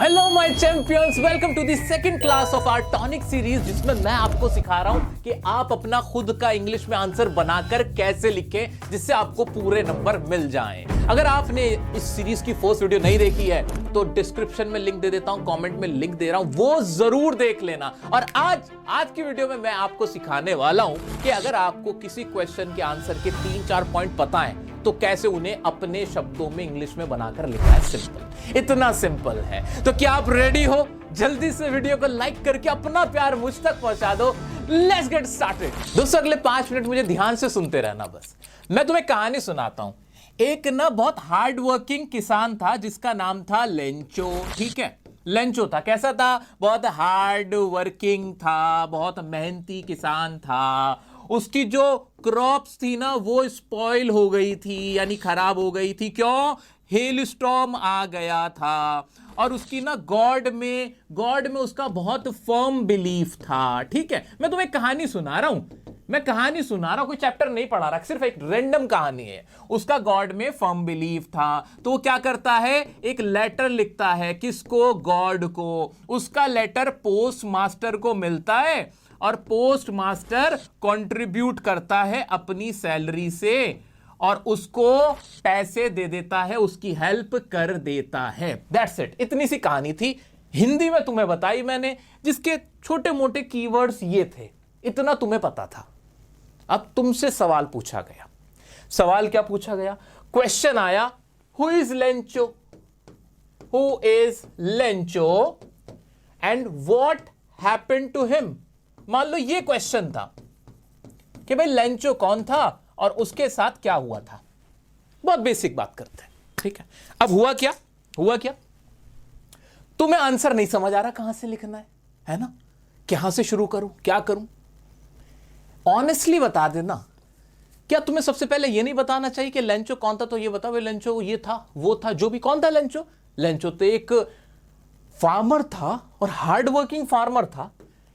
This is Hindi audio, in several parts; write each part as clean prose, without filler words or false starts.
Hello my champions, welcome to the second class of our tonic series, जिसमें मैं आपको सिखा रहा हूं कि आप अपना खुद का इंग्लिश में आंसर बनाकर कैसे लिखें जिससे आपको पूरे नंबर मिल जाएं। अगर आपने इस सीरीज की फर्स्ट वीडियो नहीं देखी है तो डिस्क्रिप्शन में लिंक दे देता हूं, कमेंट में लिंक दे रहा हूं, वो जरूर देख लेना। और आज की वीडियो में मैं आपको सिखाने वाला हूं कि अगर आपको किसी क्वेश्चन के आंसर के 3-4 पॉइंट पता है तो कैसे उन्हें अपने शब्दों में इंग्लिश में बनाकर लिखना है। सिंपल, इतना सिंपल है। तो क्या आप रेडी हो? जल्दी से वीडियो को लाइक करके अपना प्यार मुझ तक पहुंचा दो। Let's get started. दोस्तों, अगले 5 मिनट मुझे ध्यान से सुनते रहना। बस मैं तुम्हें कहानी सुनाता हूं। एक ना बहुत हार्ड वर्किंग किसान था जिसका नाम था लेंचो। ठीक है, लेंचो था। कैसा था? बहुत हार्ड वर्किंग था, बहुत मेहनती किसान था। उसकी जो क्रॉप्स थी ना वो स्पॉइल हो गई थी, यानी खराब हो गई थी। क्यों? हेल स्टॉर्म आ गया था। और उसकी ना गॉड में उसका बहुत फर्म बिलीफ था। ठीक है, मैं तुम्हें कहानी सुना रहा हूं, कोई चैप्टर नहीं पढ़ा रहा, सिर्फ एक रैंडम कहानी है। उसका गॉड में फर्म बिलीफ था, तो वो क्या करता है? एक लेटर लिखता है। किसको? गॉड को। उसका लेटर पोस्ट मास्टर को मिलता है और पोस्ट मास्टर कंट्रीब्यूट करता है अपनी सैलरी से और उसको पैसे दे देता है, उसकी हेल्प कर देता है। That's it. इतनी सी कहानी थी, हिंदी में तुम्हें बताई मैंने, जिसके छोटे मोटे कीवर्ड्स ये थे। इतना तुम्हें पता था। अब तुमसे सवाल पूछा गया। सवाल क्या पूछा गया? क्वेश्चन आया, who is Lencho? Who is Lencho and what happened to him? मान लो ये क्वेश्चन था कि भाई लेंचो कौन था और उसके साथ क्या हुआ था। बहुत बेसिक बात करते हैं। ठीक है, अब हुआ क्या? तुम्हें आंसर नहीं समझ आ रहा कहां से लिखना है ना? कहां से शुरू करूं, क्या करूं? ऑनेस्टली बता देना। क्या तुम्हें सबसे पहले ये नहीं बताना चाहिए कि लेंचो कौन था? तो ये बताओ, लेंचो ये था, वो था, जो भी। कौन था लेंचो? लेंचो तो एक फार्मर था और हार्ड वर्किंग फार्मर था।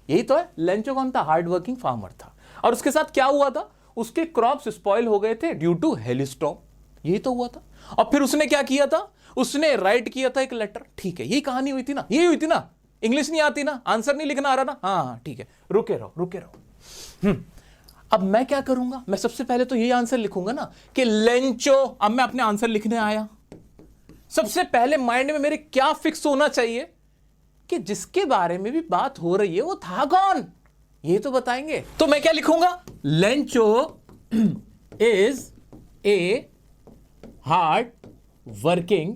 यही तो है। लेंचो कौन था? हार्ड वर्किंग फार्मर था। और उसके साथ क्या हुआ था? उसके क्रॉप्स स्पॉइल हो गए थे ड्यू टू हेलस्टॉर्म। यही तो हुआ था। और फिर उसने क्या किया था? उसने राइट किया था एक लेटर। ठीक है, यही कहानी हुई थी ना? यही हुई थी ना? इंग्लिश नहीं आती ना? आंसर नहीं लिखना आ रहा ना? हाँ ठीक है, रुके रहो। अब मैं क्या करूंगा? मैं सबसे पहले तो यही आंसर लिखूंगा ना कि लेंचो। अब मैं अपने आंसर लिखने आया। सबसे पहले माइंड में मेरे क्या फिक्स होना चाहिए कि जिसके बारे में भी बात हो रही है वो था कौन? ये तो बताएंगे। तो मैं क्या लिखूंगा? Lencho is a hard working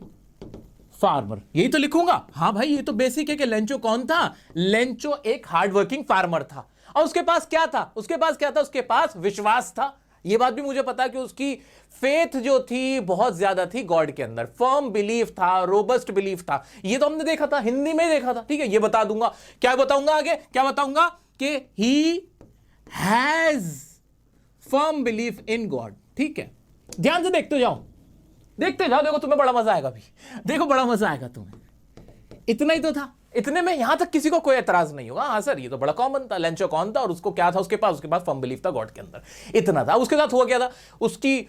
farmer. यही तो लिखूंगा। हाँ भाई, ये तो बेसिक है कि लेंचो कौन था? लेंचो एक हार्ड वर्किंग फार्मर था। और उसके पास क्या था? उसके पास विश्वास था। यह बात भी मुझे पता कि उसकी फेथ जो थी बहुत ज्यादा थी गॉड के अंदर। फर्म बिलीफ था, रोबस्ट बिलीफ था। ये तो हमने देखा था, हिंदी में देखा था। ठीक है, ये बता दूंगा। क्या बताऊंगा आगे? क्या बताऊंगा कि he has firm belief in God. ठीक है, ध्यान से देखते जाओ। देखो, तुम्हें बड़ा मजा आएगा भी। देखो, बड़ा मजा आएगा तुम्हें। इतना ही तो था। इतने में यहां तक किसी को कोई एतराज नहीं होगा। हाँ सर, ये तो बड़ा कॉमन था। लेंचो कौन था और उसको क्या था? उसके पास फर्म बिलीफ था गॉड के अंदर। इतना था। उसके साथ हुआ क्या था? उसकी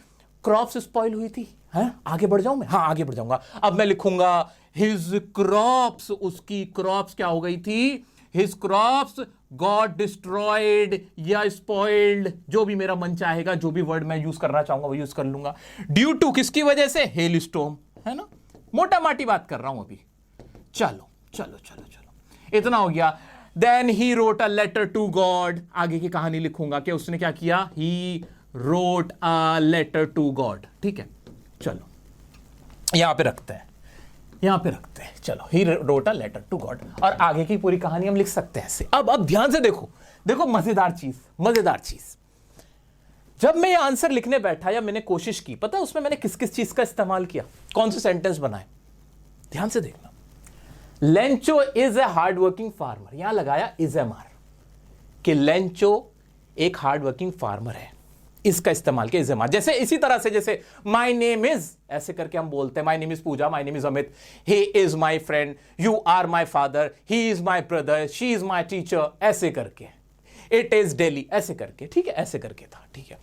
क्रॉप्स स्पॉइल हुई थी। है? आगे बढ़ जाऊं मैं? हाँ, आगे बढ़ जाऊंगा। अब मैं लिखूंगा हिज क्रॉप्स। उसकी क्रॉप्स क्या हो गई थी? हिज क्रॉप्स गॉट डिस्ट्रॉयड या स्पॉइल्ड, जो भी मेरा मन चाहेगा, जो भी वर्ड मैं यूज करना चाहूंगा वो यूज कर लूंगा। ड्यू टू किसकी वजह से? Hello storm. है ना? मोटा माटी बात कर रहा हूं अभी। चलो, इतना हो गया। Then he wrote a letter to God. आगे की कहानी लिखूंगा कि उसने क्या किया? He wrote a letter to God. ठीक है, चलो यहां पे रखते हैं। चलो, he wrote a letter to God. और आगे की पूरी कहानी हम लिख सकते हैं ऐसे। अब ध्यान से देखो मजेदार चीज। जब मैं ये आंसर लिखने बैठा या मैंने कोशिश की, पता है उसमें मैंने किस किस चीज का इस्तेमाल किया? कौन से सेंटेंस बनाए? ध्यान से देखना। Lencho is a hard working farmer. यहां लगाया इज एम आर कि लेंचो एक हार्ड वर्किंग फार्मर है। इसका इस्तेमाल किया, इज एम आर। जैसे इसी तरह से जैसे माई नेम इज, ऐसे करके हम बोलते हैं। My name is Pooja, my name is Amit, he is my friend, you are my father, he is my brother, she is my teacher, ऐसे करके। इट इज डेली, ऐसे करके। ठीक है, ऐसे करके था। ठीक है,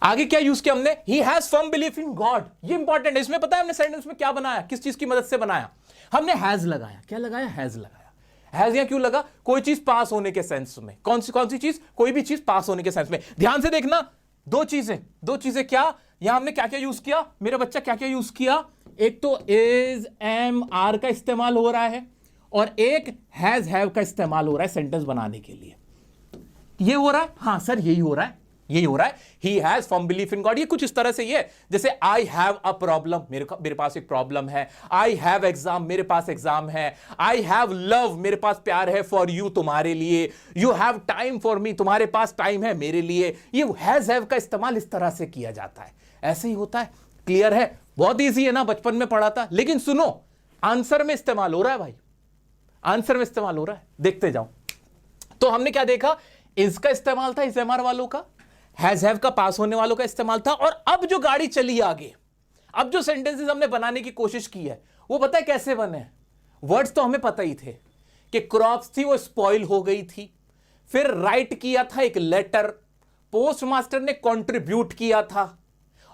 आगे क्या यूज किया हमने, he has firm belief in God. ये इंपॉर्टेंट है, इसमें पता है हमने सेंटेंस में क्या बनाया, किस चीज की मदद से बनाया, हमने हैज लगाया। क्या लगाया, हैज लगाया। हैज यहां क्यों लगा, कोई चीज पास होने के सेंस में। कौन सी चीज, कोई भी चीज पास होने के सेंस में। ध्यान से देखना, दो चीजें क्या, यहां हमने क्या क्या यूज किया, मेरा बच्चा क्या क्या यूज किया। एक तो इज, एम, आर का इस्तेमाल हो रहा है और एक हैज, हैव का इस्तेमाल हो रहा है सेंटेंस बनाने के लिए। ये हो रहा है, हां सर यही हो रहा है, he has firm belief in God. ये कुछ इस तरह से ये, जैसे आई हैव अ प्रॉब्लम, मेरे पास एक प्रॉब्लम है। आई हैव एग्जाम, मेरे पास एग्जाम है। आई हैव लव, मेरे पास प्यार है। फॉर यू, तुम्हारे लिए। You have time for me, तुम्हारे पास टाइम है मेरे लिए। ये हैज, हैव का इस्तेमाल इस तरह से किया जाता है, ऐसे ही होता है। क्लियर है, बहुत ईजी है ना, बचपन में पढ़ा था। लेकिन सुनो, आंसर में इस्तेमाल हो रहा है भाई, आंसर में इस्तेमाल हो रहा है, देखते जाओ। तो हमने क्या देखा, इज का इस्तेमाल था इस एमआर वालों का, हैज हैव का पास होने वालों का इस्तेमाल था। और अब जो गाड़ी चली आगे, अब जो सेंटेंसेस हमने बनाने की कोशिश की है, वो पता है कैसे बने। वर्ड्स तो हमें पता ही थे कि क्रॉप्स थी वो स्पॉइल हो गई थी, फिर राइट किया था एक लेटर, पोस्ट मास्टर ने कंट्रीब्यूट किया था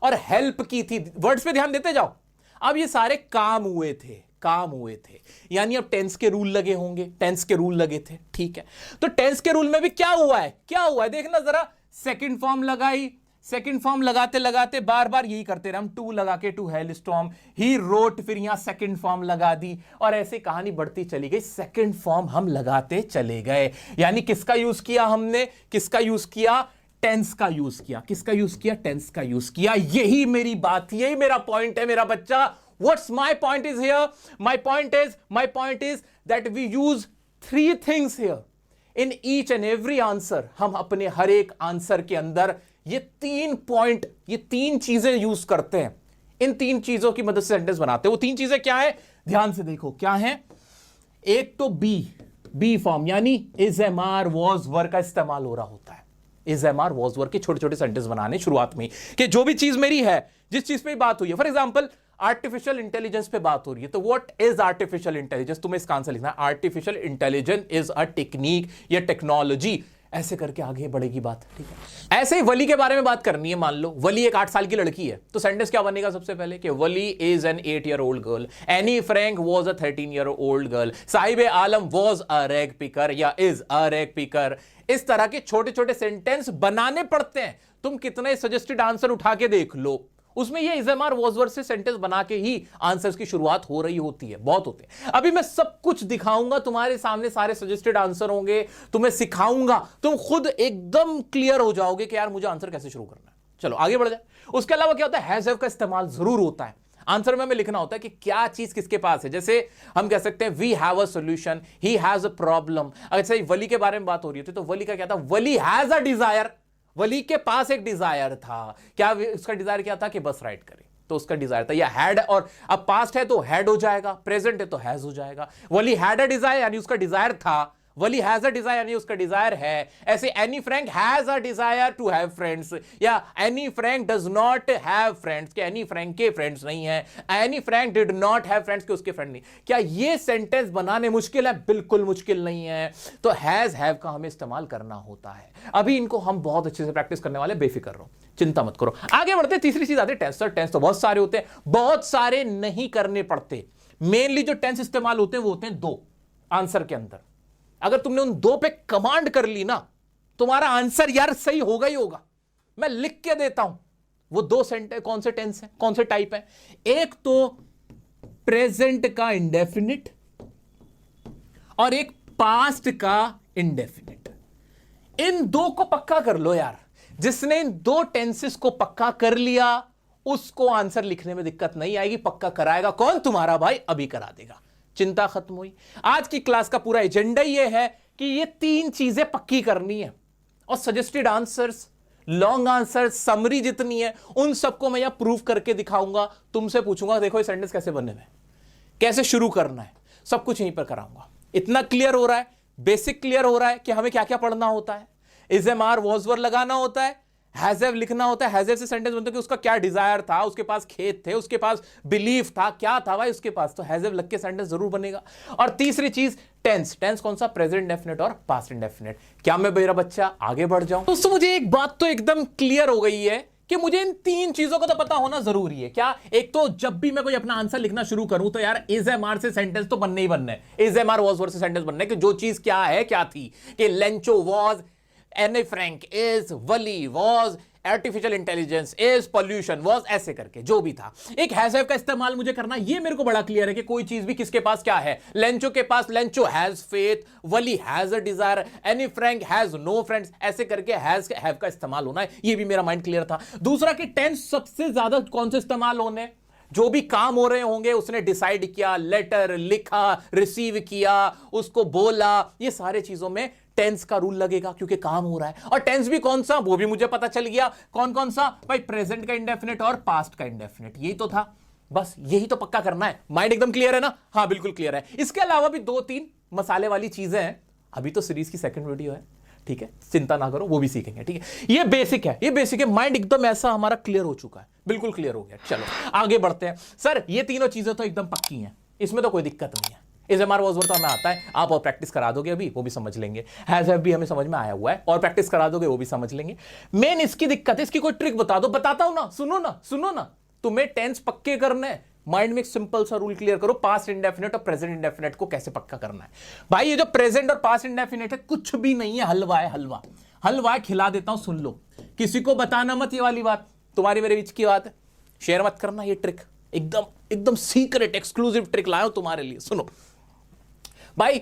और हेल्प की थी। वर्ड्स पे ध्यान देते जाओ। अब ये सारे काम हुए थे, यानी अब टेंस के रूल लगे होंगे, टेंस के रूल लगे थे, ठीक है। तो टेंस के रूल में भी क्या हुआ है देखना जरा। सेकंड फॉर्म लगाई, सेकंड फॉर्म लगाते लगाते बार बार यही करते रहे हम, टू लगा के to hailstorm, he wrote, फिर यहां सेकंड फॉर्म लगा दी और ऐसे कहानी बढ़ती चली गई। सेकंड फॉर्म हम लगाते चले गए, यानी किसका यूज किया हमने, किसका यूज किया, टेंस का यूज किया। किसका यूज किया, टेंस का यूज किया। यही मेरी बात, यही मेरा पॉइंट है मेरा बच्चा। What's my point is here? My point is that we use three things here. In each and every answer, हम अपने हर एक आंसर के अंदर ये 3 पॉइंट, ये 3 चीजें यूज करते हैं। इन 3 चीजों की मदद से सेंटेंस बनाते हैं। वो 3 चीजें क्या है, ध्यान से देखो क्या है। एक तो बी फॉर्म, यानी इज, एम, आर, वॉज, वर का इस्तेमाल हो रहा होता है। इज, एम, आर, वॉज, वर के छोटे छोटे सेंटेंस बनाने शुरुआत में, कि जो भी चीज मेरी है, जिस चीज पे बात हुई है, फॉर एग्जाम्पल आर्टिफिशियल इंटेलिजेंस पे बात हो रही है, तो व्हाट इज आर्टिफिशियल इंटेलिजेंस, तुम्हें इसका आंसर लिखना है। Artificial intelligence is a technique या टेक्नोलॉजी, ऐसे करके आगे बढ़ेगी बात, ठीक है। ऐसे ही वली के बारे में बात करनी है। मान लो वली एक 8 साल की लड़की है, तो सेंटेंस क्या बनेगा सबसे पहले, कि Valli is an 8-year-old girl, Anne Frank was a 13-year-old girl, Sahib Alam was a rag picker या इज अ रैग पिकर। इस तरह के छोटे छोटे सेंटेंस बनाने पड़ते हैं। तुम कितने सजेस्टेड आंसर उठा के देख लो, उसमें ये is, am, are, was, were से सेंटेंस बना के ही आंसर्स की शुरुआत हो रही होती है, बहुत होते हैं। अभी मैं सब कुछ दिखाऊंगा, तुम्हारे सामने सारे सजेस्टेड आंसर होंगे, तुम्हें सिखाऊंगा, तुम खुद एकदम क्लियर हो जाओगे कि यार मुझे आंसर कैसे शुरू करना है। चलो आगे बढ़ जाए। उसके अलावा क्या होता है, हैज, हैव का इस्तेमाल जरूर होता है। आंसर में हमें लिखना होता है कि क्या चीज किसके पास है। जैसे हम कह सकते हैं we have a solution, he has a problem. अगर सही वली के बारे में बात हो रही होती तो वली का क्या था, वली हैज अ डिजायर, वली के पास एक डिजायर था। क्या उसका डिजायर क्या था, कि बस राइट करे, तो उसका डिजायर था, या हैड, और अब पास्ट है तो हैड हो जाएगा, प्रेजेंट है तो हैज हो जाएगा। वली हैड अ डिजायर यानी उसका डिजायर था, वली हैज अ डिजायर यानी उसका डिजायर है। ऐसे Anne Frank has a desire to have friends, या Anne Frank does not have friends, कि एनी फ्रैंक के फ्रेंड्स नहीं है। Anne Frank did not have friends, के उसके फ्रेंड नहीं। क्या ये सेंटेंस बनाने मुश्किल है, बिल्कुल मुश्किल नहीं है। तो हैज, हैव का हमें इस्तेमाल करना होता है। अभी इनको हम बहुत अच्छे से प्रैक्टिस करने वाले, बेफिक्र रहो, चिंता मत करो। आगे बढ़ते, तीसरी चीज आती है टेंस। टेंस तो बहुत सारे होते हैं, बहुत सारे नहीं करने पड़ते। मेनली जो टेंस इस्तेमाल होते हैं वो होते हैं 2 आंसर के अंदर। अगर तुमने उन 2 पे कमांड कर ली ना, तुम्हारा आंसर यार सही होगा ही होगा। मैं लिख के देता हूं वो 2 सेंटेंस, कौन से टेंस है, कौन से टाइप है। एक तो प्रेजेंट का इंडेफिनिट और एक पास्ट का इंडेफिनिट। इन 2 को पक्का कर लो यार। जिसने इन 2 टेंसेस को पक्का कर लिया उसको आंसर लिखने में दिक्कत नहीं आएगी। पक्का कराएगा कौन, तुम्हारा भाई अभी करा देगा। चिंता खत्म हुई। आज की क्लास का पूरा एजेंडा यह है कि ये 3 चीजें पक्की करनी है, और suggested answers, long answer, summary जितनी है उन सबको मैं यहां प्रूव करके दिखाऊंगा। तुमसे पूछूंगा देखो ये सेंटेंस कैसे बने हुए, कैसे शुरू करना है, सब कुछ यहीं पर कराऊंगा। इतना क्लियर हो रहा है, बेसिक क्लियर हो रहा है कि हमें क्या क्या पढ़ना होता है। इज, एम, आर, वॉज, वर लगाना होता है, हैज, हैव लिखना होता है। हैज, हैव से सेंटेंस बनता है कि उसका क्या डिजायर था, उसके पास खेत थे, उसके पास बिलीफ था, क्या था भाई उसके पास, तो हैज, हैव लग के सेंटेंस जरूर बनेगा। और तीसरी चीज टेंस। टेंस कौन सा, प्रेजेंट इंडेफिनिट और पास्ट इंडेफिनिट। क्या मैं मेरा बच्चा आगे बढ़ जाऊं। दोस्तों मुझे एक बात तो एकदम क्लियर हो गई है कि मुझे इन 3 चीजों का तो पता होना जरूरी है। क्या? एक तो जब भी मैं कोई अपना आंसर लिखना शुरू करूं तो यार इज एम आर से सेंटेंस तो बनने ही बनने, is am are was word से सेंटेंस बनने, कि जो चीज क्या है क्या थी, कि Lencho was, Anne Frank is, Valli was, artificial intelligence is, pollution was, ऐसे करके जो भी था। एक हैज हैव का इस्तेमाल मुझे करना, ये मेरे को बड़ा क्लियर है कि कोई चीज भी किसके पास क्या है। लेंचो के पास Lencho has faith, Valli has a desire, Anne Frank has no friends, ऐसे करके हैज हैव का इस्तेमाल होना है, ये भी मेरा माइंड क्लियर था। दूसरा कि टेंस सबसे ज्यादा कौन से इस्तेमाल होने, जो भी काम हो रहे होंगे उसने डिसाइड किया, लेटर लिखा, रिसीव किया, उसको बोला, ये सारे चीजों में टेंस का रूल लगेगा क्योंकि काम हो रहा है। और टेंस भी कौन सा, वो भी मुझे पता चल गया। कौन कौन सा भाई? प्रेजेंट का इंडेफिनिट और पास्ट का इंडेफिनिट, यही तो था। बस यही तो पक्का करना है। माइंड एकदम क्लियर है ना? हाँ बिल्कुल क्लियर है। इसके अलावा भी 2-3 मसाले वाली चीजें हैं। अभी तो सीरीज की सेकंड वीडियो है, ठीक है, चिंता ना करो, वो भी सीखेंगे, ठीक है। ये बेसिक है, ये बेसिक है। माइंड एकदम ऐसा हमारा क्लियर हो चुका है, बिल्कुल क्लियर हो गया। चलो आगे बढ़ते हैं। सर ये तीनों चीजें तो एकदम पक्की हैं, इसमें तो कोई दिक्कत नहीं है। Is am are was word तो हमें आता है, आप और प्रैक्टिस करा दोगे अभी, वो भी समझ लेंगे। हैज हैव भी हमें समझ में आया हुआ है, और प्रैक्टिस करा दोगे वो भी समझ लेंगे। मेन इसकी दिक्कत है, इसकी कोई ट्रिक बता दो। बताता हूं ना, सुनो ना, सुनो ना। तुम्हें टेंस पक्के करने हैं, माइंड में एक सिंपल सा रूल क्लियर करो, पास्ट इंडेफिनिट और प्रेजेंट इंडेफिनिट को कैसे पक्का करना है। भाई ये जो प्रेजेंट और पास्ट इंडेफिनिट है कुछ भी नहीं है, हलवा है, हलवा। हलवा खिला देता हूं, सुन लो। किसी को बताना मत ये वाली बात, तुम्हारी मेरे बीच की बात है, शेयर मत करना। ये ट्रिक एकदम एकदम सीक्रेट एक्सक्लूसिव ट्रिक लाया हूं तुम्हारे लिए, सुनो। भाई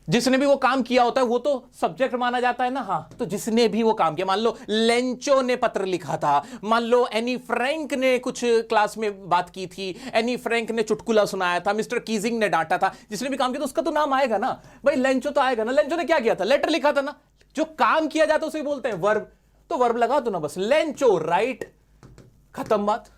जिसने भी वो काम किया होता है वो तो सब्जेक्ट माना जाता है ना। हाँ, तो जिसने भी वो काम किया, मान लो लेंचो ने पत्र लिखा था, मान लो एनी फ्रैंक ने कुछ क्लास में बात की थी, एनी फ्रैंक ने चुटकुला सुनाया था, मिस्टर कीजिंग ने डांटा था, जिसने भी काम किया तो उसका तो नाम आएगा ना। भाई लेंचो तो आएगा ना। लेंचो ने क्या किया था? लेटर लिखा था ना। जो काम किया जाता है उसे बोलते हैं वर्ब, तो वर्ब लगा दो ना बस, लेंचो राइट, खत्म बात।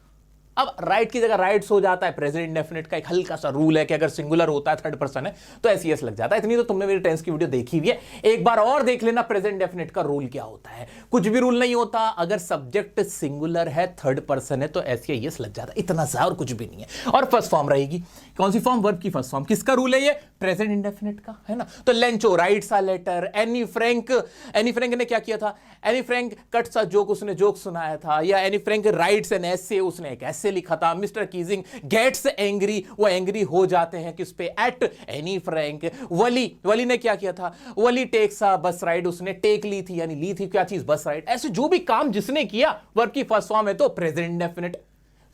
अब राइट की जगह राइट्स हो जाता है। प्रेजेंट इंडेफिनिट का एक हल्का सा रूल है कि अगर सिंगुलर होता है, थर्ड पर्सन है, तो एस लग जाता है। इतनी तो तुमने मेरी टेंस की वीडियो देखी हुई है, एक बार और देख लेना प्रेजेंट इंडेफिनिट का रूल क्या होता है। कुछ भी रूल नहीं होता, अगर सब्जेक्ट सिंगुलर है, थर्ड पर्सन है, तो एस लग जाता है, इतना सा, और कुछ भी नहीं है। और फर्स्ट फॉर्म रहेगी, कौन सी फॉर्म? वर्ब की फर्स्ट फॉर्म। किसका रूल है ये? प्रेजेंट इंडेफिनिट का, है ना। तो Lencho writes a letter, Anne Frank ने क्या किया था? Anne Frank cuts a joke, उसने जोक सुनाया था, या Anne Frank writes an essay, उसने एक एसे लिखा था। मिस्टर कीजिंग गेट्स एंग्री, वो एंग्री हो जाते हैं किस पे? At Anne Frank. वली ने क्या किया था? वली टेक्स अ बस राइड, उसने टेक ली थी, यानी ली थी क्या चीज? बस राइड। ऐसे जो भी काम जिसने किया, वर्ब की फर्स्ट फॉर्म है तो प्रेजेंट इंडेफिनिट।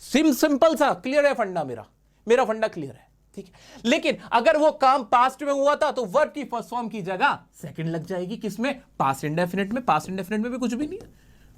सिंपल सा, क्लियर है फंडा मेरा फंडा क्लियर है, ठीक है। लेकिन अगर वो काम पास्ट में हुआ था तो वर्ब की फर्स्ट फॉर्म की जगह सेकंड लग जाएगी, किसमें? पास्ट इंडेफिनिट में। पास्ट इंडेफिनिट में भी कुछ भी नहीं है,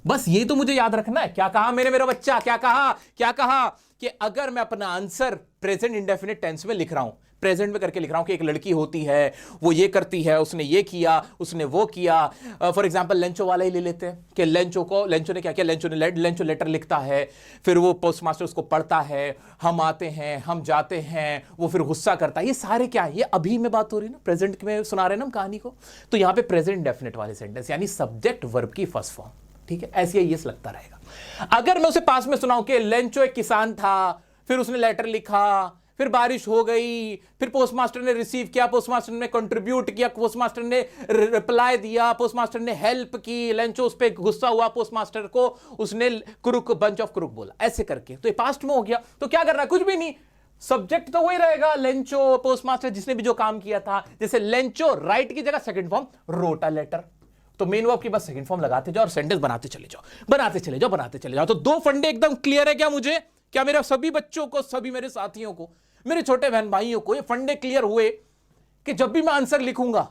बस ये तो मुझे याद रखना है। क्या कहा मेरा बच्चा? क्या कहा कि अगर मैं अपना आंसर प्रेजेंट इंडेफिनिट टेंस में लिख रहा हूं, प्रेजेंट में करके लिख रहा हूं कि एक लड़की होती है, वो ये करती है, उसने ये किया, उसने वो किया। फॉर एग्जांपल लेंचो वाला ही ले लेते हैं कि लेंचो ने क्या किया? लेंचो लेटर लिखता है, फिर वो पोस्ट मास्टर उसको पढ़ता है, हम आते हैं, हम जाते हैं, वो फिर गुस्सा करता है। ये सारे क्या है? ये अभी में बात हो रही है ना, प्रेजेंट में सुना रहे हैं ना हम कहानी को। तो यहां पे प्रेजेंट इंडेफिनिट वाले सेंटेंस, यानी सब्जेक्ट वर्ब की फर्स्ट फॉर्म, ठीक है। ऐसे ही यस लगता रहेगा। अगर मैं उसे पास में सुनाऊं कि लेंचो एक किसान था, फिर उसने लेटर लिखा, फिर बारिश हो गई, फिर पोस्टमास्टर ने रिसीव किया, पोस्टमास्टर ने कंट्रीब्यूट किया, पोस्टमास्टर ने रिप्लाई दिया, पोस्टमास्टर ने हेल्प की, लेंचो उस पर गुस्सा हुआ, पोस्टमास्टर को उसने क्रुक, बंच ऑफ क्रुक बोला, ऐसे करके। तो ये पास्ट में हो गया। तो क्या करना है? कुछ भी नहीं, सब्जेक्ट तो वही रहेगा, लेंचो, पोस्टमास्टर, जिसने भी जो काम किया था। जैसे लेंचो राइट की जगह second form wrote a letter, तो मेन वर्ब की बस सेकंड फॉर्म लगाते जाओ और सेंटेंस बनाते चले जाओ। तो 2 फंडे एकदम क्लियर है क्या मुझे? क्या मेरे सभी बच्चों को, सभी मेरे साथियों को, मेरे छोटे बहन भाइयों को ये फंडे क्लियर हुए कि जब भी मैं आंसर लिखूंगा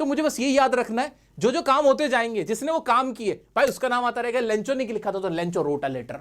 तो मुझे बस ये याद रखना है, जो जो काम होते जाएंगे, जिसने वो काम किए, भाई उसका नाम आता रहेगा। लेंचो ने लिखा था तो Lencho wrote a letter,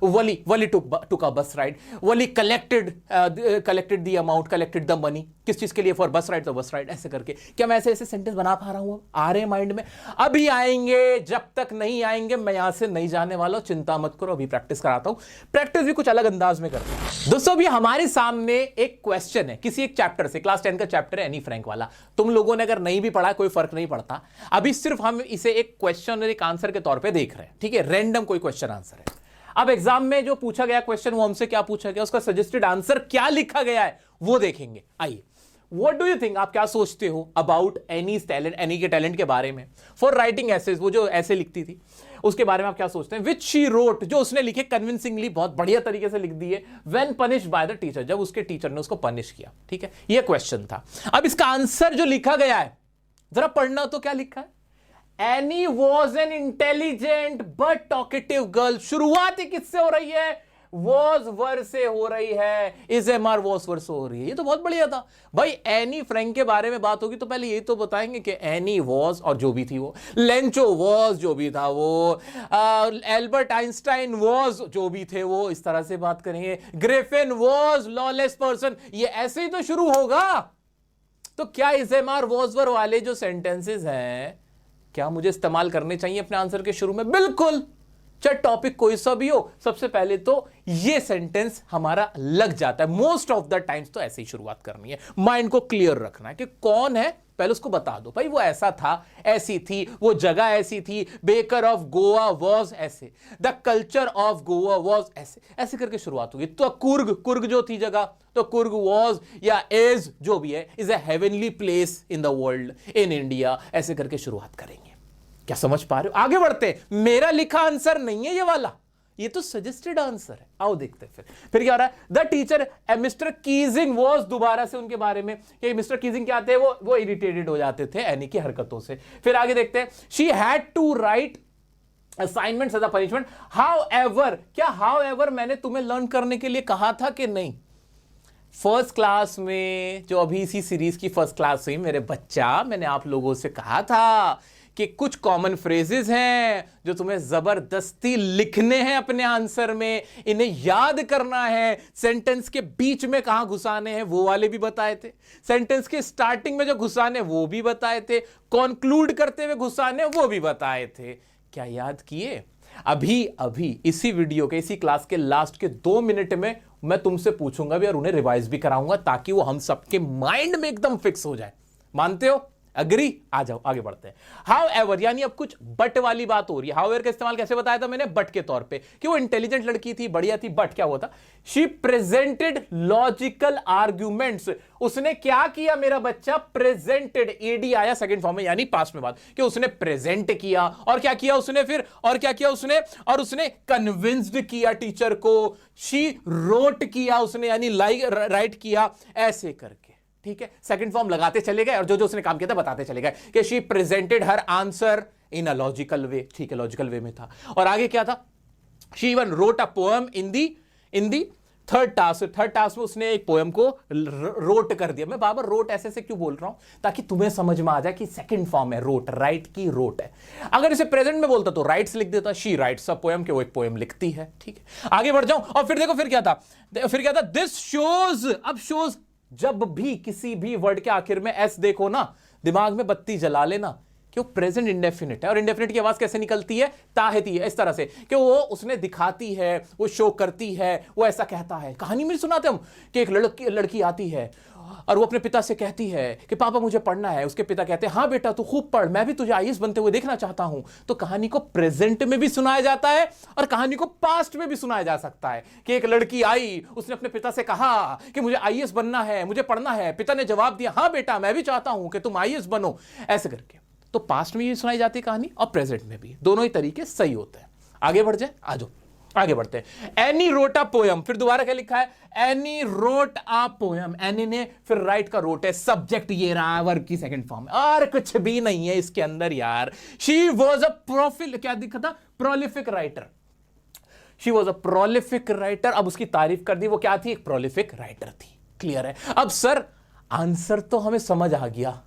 Valli took a bus ride, Valli collected the amount, collected the money, किस चीज के लिए? फॉर बस राइड, तो बस राइड, ऐसे करके। क्या मैं ऐसे सेंटेंस बना पा रहा हूं? आ रहे माइंड में? अभी आएंगे, जब तक नहीं आएंगे मैं यहां से नहीं जाने वाला हूं, चिंता मत करो, अभी प्रैक्टिस कराता हूं। प्रैक्टिस भी कुछ अलग अंदाज में करते हैं दोस्तों। अभी हमारे सामने एक क्वेश्चन है किसी एक चैप्टर से, क्लास 10 का चैप्टर है एनी फ्रैंक वाला। तुम लोगों ने अगर नहीं भी पढ़ा कोई फर्क नहीं पड़ता, अभी सिर्फ हम इसे एक क्वेश्चन और एक आंसर के तौर पर देख रहे हैं, ठीक है। रैंडम कोई क्वेश्चन आंसर है। अब एग्जाम में जो पूछा गया क्वेश्चन, वो हमसे क्या पूछा गया, उसका सजेस्टेड आंसर क्या लिखा गया है, वो देखेंगे। आइए, व्हाट डू यू थिंक, आप क्या सोचते हो अबाउट एनी टैलेंट, एनी के टैलेंट के बारे में? फॉर राइटिंग एसेज, वो जो ऐसे लिखती थी, उसके बारे में आप क्या सोचते हैं? विच शी रोट, जो उसने लिखे कन्विंसिंगली, बहुत बढ़िया तरीके से लिख दिए, when punished by the teacher, जब उसके टीचर ने उसको पनिश किया। ठीक है, यह क्वेश्चन था। अब इसका आंसर जो लिखा गया है जरा पढ़ना तो, क्या लिखा है? Any was an intelligent but talkative girl. शुरुआत ही किससे हो रही है? वॉज वर से हो रही है, is am are was were से हो रही है। ये तो बहुत बढ़िया था भाई। एनी फ्रैंक के बारे में बात होगी तो पहले ये तो बताएंगे कि एनी वॉज, और जो भी थी वो, लेंचो वॉज, जो भी था वो, एल्बर्ट आइंस्टाइन वॉज, जो भी थे वो, इस तरह से बात करेंगे। ग्रिफिन वॉज लॉलेस पर्सन, ये ऐसे ही तो शुरू होगा। तो क्या is am are was were वाले जो सेंटेंसेस हैं, क्या मुझे इस्तेमाल करने चाहिए अपने आंसर के शुरू में? बिल्कुल, चाहे टॉपिक कोई सा भी हो, सबसे पहले तो ये सेंटेंस हमारा लग जाता है। मोस्ट ऑफ द टाइम्स तो ऐसे ही शुरुआत करनी है, माइंड को क्लियर रखना है कि कौन है, पहले उसको बता दो भाई वो ऐसा था, ऐसी थी, वो जगह ऐसी थी, बेकर ऑफ गोवा वॉज ऐसे, the culture of Goa was ऐसे, ऐसे करके शुरुआत होगी। तो कुर्ग जो थी जगह, तो कुर्ग वॉज या इज, जो भी है, is a heavenly place in the world, in India, ऐसे करके शुरुआत करेंगे। क्या समझ पा रहे हो? आगे बढ़ते हैं। मेरा लिखा आंसर नहीं है ये वाला, ये तो सजेस्टेड आंसर है। आओ देखते हैं फिर क्या हो रहा है। The teacher mister Keesing was, दोबारा से उनके बारे में कि मिस्टर कीजिंग क्या थे, वो इरिटेटेड हो जाते थे एनी की हरकतों से। फिर आगे देखते हैं। She had to write assignments as a punishment. However, क्या हाउएवर मैंने तुम्हें लर्न करने के लिए कहा था कि नहीं? फर्स्ट क्लास में, जो अभी इसी सीरीज की फर्स्ट क्लास हुई मेरे बच्चा, मैंने आप लोगों से कहा था कि कुछ कॉमन फ्रेजेस हैं जो तुम्हें जबरदस्ती लिखने हैं अपने आंसर में, इन्हें याद करना है। सेंटेंस के बीच में कहां घुसाने हैं वो वाले भी बताए थे, सेंटेंस के स्टार्टिंग में जो घुसाने वो भी बताए थे, कंक्लूड करते हुए घुसाने वो भी बताए थे। क्या याद किए? अभी इसी वीडियो के, इसी क्लास के लास्ट के 2 मिनट में मैं तुमसे पूछूंगा भी और उन्हें रिवाइज भी कराऊंगा, ताकि वो हम सबके माइंड में एकदम फिक्स हो जाए। मानते हो? अग्री? आ जाओ आगे बढ़ते हैं। हाउएवर, यानी अब कुछ बट वाली बात हो रही है। हाउएवर का इस्तेमाल कैसे बताया था मैंने? बट के तौर पे, कि वो इंटेलिजेंट लड़की थी, बढ़िया थी, बट क्या हुआ था? She presented logical arguments. उसने क्या किया मेरा बच्चा? प्रेजेंटेड, एडी आया सेकंड फॉर्म में, यानी पास्ट में बात, कि उसने प्रेजेंट किया, और क्या किया उसने फिर, और क्या किया उसने, और उसने कन्विंस्ड किया टीचर को। शी रोट किया उसने, यानी राइट किया, ऐसे करके। ठीक है, सेकंड फॉर्म लगाते चले गए और जो जो उसने काम किया था बताते चले गए कि she presented her answer in a logical वे। ठीक है, लॉजिकल वे में था। और आगे क्या था? She even wrote a poem in the third task में उसने एक पोएम को रोट कर दिया। मैं बार-बार रोट ऐसे से क्यों बोल रहा हूं? ताकि तुम्हें समझ में आ जाए कि सेकंड फॉर्म है रोट, राइट की रोट है। अगर इसे प्रेजेंट में बोलता तो राइट्स लिख देता, शी राइट्स अ पोएम, के वो एक पोएम लिखती है। ठीक है, आगे बढ़ जाऊं और फिर देखो फिर क्या था? This shows. अब शोज, जब भी किसी भी वर्ड के आखिर में एस देखो ना, दिमाग में बत्ती जला लेना कि वो प्रेजेंट इंडेफिनिट है। और इंडेफिनिट की आवाज कैसे निकलती है? ताहती है, इस तरह से कि वो उसने दिखाती है, वो शो करती है, वो ऐसा कहता है। कहानी में सुनाते हम कि एक लड़की आती है और वो अपने पिता से कहती है कि पापा मुझे पढ़ना है। उसके पिता कहते हैं हाँ बेटा तू खूब पढ़, मैं भी तुझे आईएएस बनते हुए देखना चाहता हूं। तो कहानी को प्रेजेंट में भी सुनाया जाता है और कहानी को पास्ट में भी सुनाया जा सकता है कि एक लड़की आई, उसने अपने पिता से कहा कि मुझे आईएएस बनना है, मुझे पढ़ना है। पिता ने जवाब दिया हाँ बेटा मैं भी चाहता हूं कि तुम आईएएस बनो, ऐसे करके। तो पास्ट में भी सुनाई जाती है कहानी और प्रेजेंट में भी, दोनों ही तरीके सही होते हैं। आगे बढ़ जाए, आ जाओ आगे बढ़ते हैं। एनी रोट अ पोयम, फिर दोबारा क्या लिखा है? Any wrote a poem. Any ने फिर राइट का रोट है, सब्जेक्ट ये रहा, वर्ब की सेकंड फॉर्म, और कुछ भी नहीं है इसके अंदर यार। शी वॉज अ क्या दिखा था? Prolific writer. She was a prolific writer. अब उसकी तारीफ कर दी, वो क्या थी? एक प्रोलिफिक राइटर थी। क्लियर है? अब सर आंसर तो हमें समझ आ गया,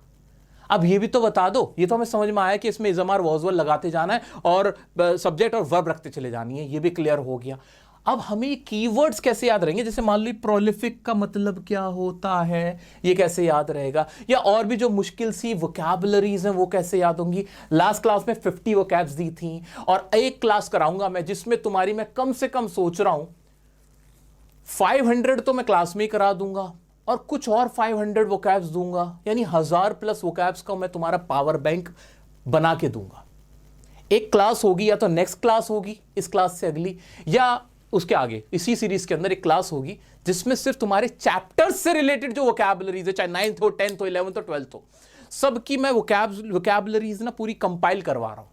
अब ये भी तो बता दो। ये तो हमें समझ में आया कि इसमें इज़मार वॉजवल लगाते जाना है और सब्जेक्ट और वर्ब रखते चले जानी है, ये भी क्लियर हो गया। अब हमें कीवर्ड्स कैसे याद रहेंगे? जैसे मान ली प्रोलिफिक का मतलब क्या होता है, ये कैसे याद रहेगा? या और भी जो मुश्किल सी वोकैबुलरीज हैं वो कैसे याद होंगी? लास्ट क्लास में 50 वोकैब्स दी थी और एक क्लास कराऊंगा मैं जिसमें तुम्हारी, मैं कम से कम सोच रहा हूं 500 तो मैं क्लास में ही करा दूंगा और कुछ और 500 वोकैब्स दूंगा, यानी 1000+ वोकैब्स का मैं तुम्हारा पावर बैंक बना के दूंगा। एक क्लास होगी, या तो नेक्स्ट क्लास होगी इस क्लास से अगली, या उसके आगे इसी सीरीज के अंदर एक क्लास होगी जिसमें सिर्फ तुम्हारे चैप्टर्स से रिलेटेड जो वोकैबुलरीज है, चाहे 9th हो, 10th हो, 11th हो, 12th हो, सबकी मैं वोकैबुलरीज ना पूरी कंपाइल करवा रहा हूं।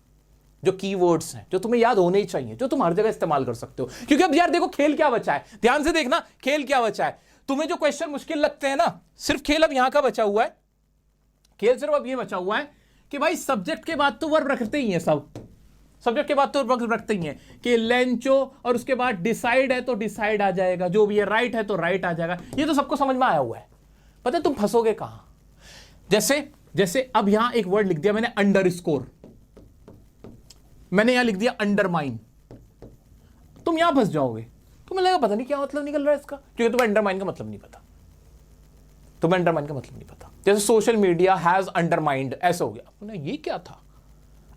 जो कीवर्ड्स हैं, जो तुम्हें याद होने ही चाहिए, जो तुम हर जगह इस्तेमाल कर सकते हो। क्योंकि अब यार देखो खेल क्या बचा है, ध्यान से देखना, खेल क्या बचा है। तुम्हें जो क्वेश्चन मुश्किल लगते हैं ना, सिर्फ खेल अब यहां का बचा हुआ है। खेल सिर्फ अब ये बचा हुआ है कि भाई सब्जेक्ट के बाद तो वर्ब रखते ही हैं सब, सब्जेक्ट के बाद तो वर्ब रखते ही हैं कि लेंचो, और उसके बाद डिसाइड है तो डिसाइड आ जाएगा, जो भी है राइट है तो राइट आ जाएगा। ये तो सबको समझ में आया हुआ है। पता है तुम फंसोगे कहां? जैसे अब यहां एक वर्ड लिख दिया मैंने, अंडरस्कोर, मैंने यहां लिख दिया अंडरमाइन, तुम यहां फंस जाओगे। तुम्हें लगेगा पता नहीं क्या मतलब निकल रहा है इसका, क्योंकि तुम्हें अंडरमाइन का मतलब नहीं पता, तुम्हें अंडरमाइन का मतलब नहीं पता। जैसे सोशल मीडिया हैज अंडरमाइंड, ऐसा हो गया, ये क्या था?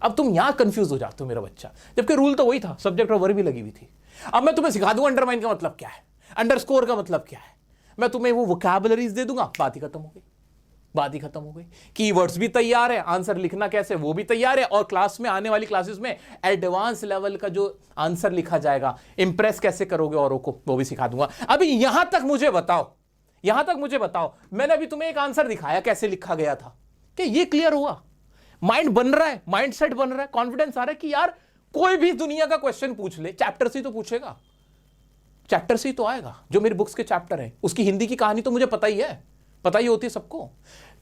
अब तुम यहां कंफ्यूज हो जाते हो मेरा बच्चा, जबकि रूल तो वही था, सब्जेक्ट और वर्ब भी लगी हुई थी। अब मैं तुम्हें सिखा दूंगा अंडरमाइन का मतलब क्या है, अंडरस्कोर का मतलब क्या है, मैं तुम्हें वो वोकैबुलरीज दे दूंगा, बात ही खत्म हो गई, बात ही खत्म हो गई। कीवर्ड्स भी तैयार है, आंसर लिखना कैसे वो भी तैयार है, और क्लास में आने वाली क्लासेस में एडवांस लेवल का जो आंसर लिखा जाएगा, इंप्रेस कैसे करोगे औरों को, वो भी सिखा दूंगा। अभी यहां तक मुझे बताओ, यहां तक मुझे बताओ, मैंने अभी तुम्हें एक आंसर दिखाया कैसे लिखा गया था, कि ये क्लियर हुआ? माइंड बन रहा है, माइंड सेट बन रहा है, कॉन्फिडेंस आ रहा है कि यार कोई भी दुनिया का क्वेश्चन पूछ ले, चैप्टर से ही तो पूछेगा, चैप्टर से ही तो आएगा। जो मेरी बुक्स के चैप्टर है उसकी हिंदी की कहानी तो मुझे पता ही है, पता ही होती है सबको,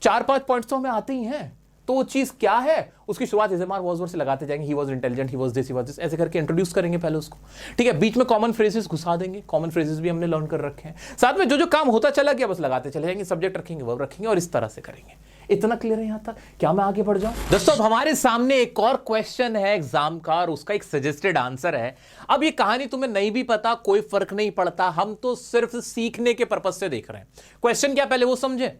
4-5 पॉइंट्स तो हमें आते ही हैं। तो वो चीज क्या है, उसकी शुरुआत एसएमआर वॉज से लगाते जाएंगे, he was intelligent, he was this, ऐसे करके इंट्रोड्यूस करेंगे पहले उसको, ठीक है। बीच में कॉमन फ्रेजेस घुसा देंगे, कॉमन फ्रेजेस भी हमने लर्न कर रखे हैं। साथ में जो जो काम होता चला गया बस लगाते चले जाएंगे, सब्जेक्ट रखेंगे, वर्ब रखेंगे, और इस तरह से करेंगे। इतना क्लियर है यहां तक? क्या मैं आगे बढ़ जाऊं? दोस्तों अब हमारे सामने एक और क्वेश्चन है एग्जाम का, और उसका एक सजेस्टेड आंसर है। अब ये कहानी तुम्हें नहीं भी पता, कोई फर्क नहीं पड़ता, हम तो सिर्फ सीखने के पर्पज से देख रहे हैं। क्वेश्चन क्या पहले वो समझे।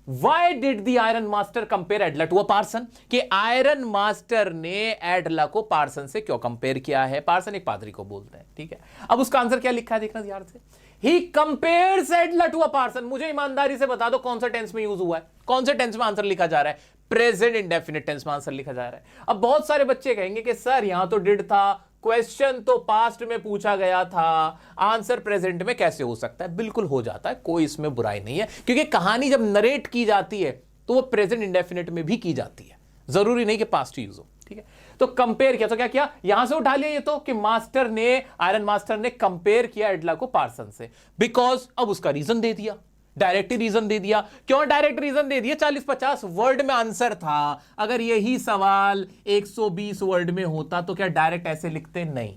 Why did the Iron Master compare Adler to a Parson? कि आयरन मास्टर ने एडला को पार्सन से क्यों कंपेयर किया है? पार्सन एक पादरी को बोलते हैं, ठीक है। अब उसका आंसर क्या लिखा है देखना ध्यान से, He compares Adler to a Parson। मुझे ईमानदारी से बता दो कौन सा टेंस में यूज हुआ है, कौन से टेंस में आंसर लिखा जा रहा है? प्रेजेंट इंडेफिनिट टेंस में आंसर लिखा जा रहा है। अब बहुत सारे बच्चे कहेंगे कि सर यहां तो डिड था, क्वेश्चन तो पास्ट में पूछा गया था, आंसर प्रेजेंट में कैसे हो सकता है? बिल्कुल हो जाता है, कोई इसमें बुराई नहीं है, क्योंकि कहानी जब नरेट की जाती है तो वो प्रेजेंट इंडेफिनिट में भी की जाती है, जरूरी नहीं कि पास्ट यूज हो, ठीक है। तो कंपेयर किया, तो क्या किया, यहां से उठा लिया ये तो कि मास्टर ने, आयरन मास्टर ने कंपेयर किया एडला को पार्सन से, बिकॉज अब उसका रीजन दे दिया, डायरेक्ट रीजन दे दिया। क्यों डायरेक्ट रीजन दे दिया? 40-50 वर्ड में आंसर था, अगर यही सवाल 120 वर्ड में होता तो क्या डायरेक्ट ऐसे लिखते? नहीं,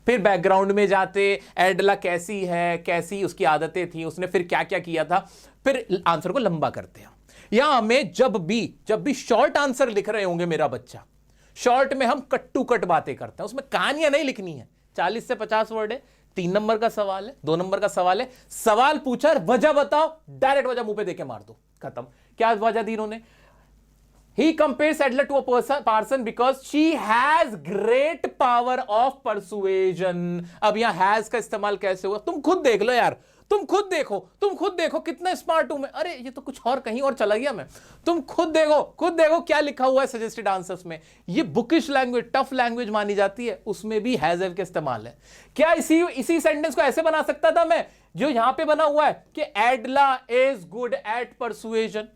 फिर बैकग्राउंड में जाते, एडला कैसी है, कैसी उसकी आदतें थी, उसने फिर क्या क्या किया था, फिर आंसर को लंबा करते हैं। यहां हमें जब भी शॉर्ट आंसर लिख रहे होंगे मेरा बच्चा, शॉर्ट में हम कट टू कट बातें करते हैं, उसमें कहानियां नहीं लिखनी है। 40 से 50 वर्ड है, 3 नंबर का सवाल है, 2 नंबर का सवाल है, सवाल पूछा, वजह बताओ, डायरेक्ट वजह मुंह पे देके मार दो, खत्म। क्या वजह दी इन्होंने? He compares Adler to a person because she has great power of persuasion। अब यहां has का इस्तेमाल कैसे हुआ तुम खुद देख लो यार, तुम खुद देखो कितना स्मार्ट हूं मैं। अरे ये तो कुछ और कहीं और चला गया मैं, तुम खुद देखो क्या लिखा हुआ है सजेस्टेड आंसर्स में। ये बुकिश लैंग्वेज, टफ लैंग्वेज मानी जाती है, उसमें भी हैज हैव का इस्तेमाल है। क्या इसी सेंटेंस को ऐसे बना सकता था मैं, जो यहां पे बना हुआ है कि एडला इज गुड एट परसुएजन,